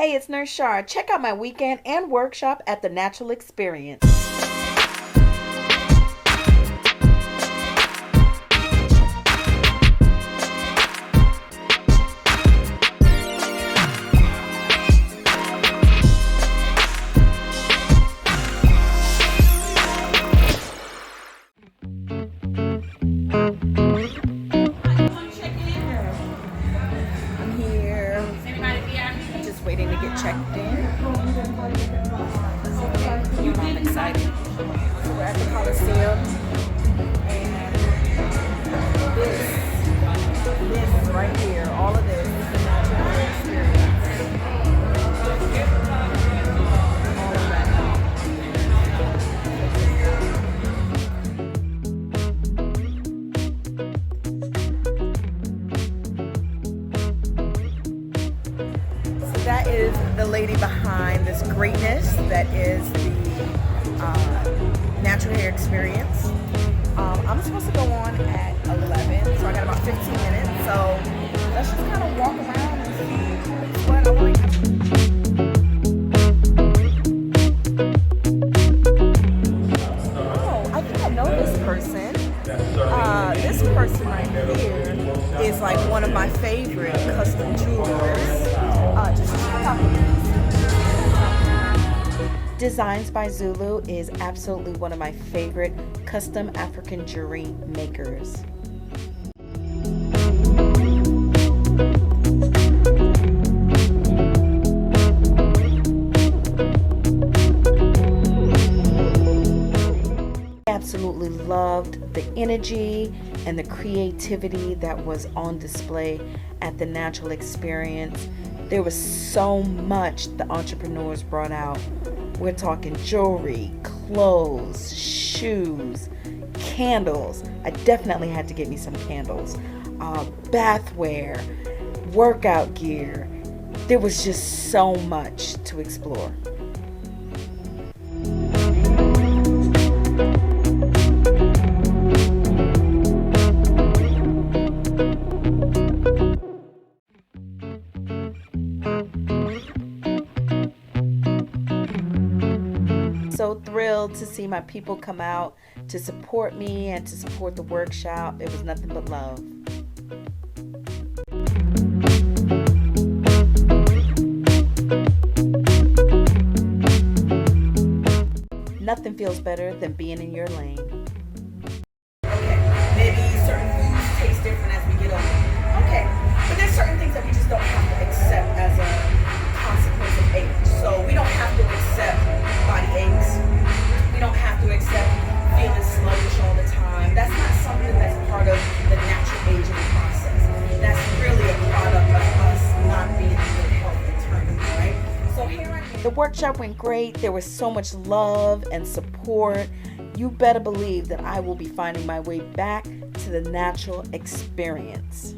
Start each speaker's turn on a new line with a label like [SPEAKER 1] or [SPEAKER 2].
[SPEAKER 1] Hey, it's Nurse Shar. Check out my weekend and workshop at the Natural Experience. I'm here. Just waiting to get checked in. I'm excited. So we're at the Coliseum, and this right here, all of this is the natural experience. All of that. So that is the lady behind this greatness that is the natural hair experience. I'm supposed to go on at 11, so I got about 15 minutes. So let's just kind of walk around and see what I want. Oh, I think I know this person. This person right here is like one of my favorite custom jewelers. Just check out this. Designs by Zulu is absolutely one of my favorite custom African jewelry makers. Absolutely loved the energy and the creativity that was on display at the Natural Experience. There was so much the entrepreneurs brought out. We're talking jewelry, clothes, shoes, candles. I definitely had to get me some candles. Bathware, workout gear. There was just so much to explore. So thrilled to see my people come out to support me and to support the workshop. It was nothing but love. Nothing feels better than being in your lane. Okay, maybe certain foods taste different as we get older. Okay, but there's certain things that we just don't have to accept as a consequence of age. So we don't have to accept body aches. We don't have to accept feeling sluggish all the time. That's not something that's part of the natural aging process. That's really a product of us not being in good health internally, right? So here I am. The workshop went great. There was so much love and support. You better believe that I will be finding my way back to the Natural Experience.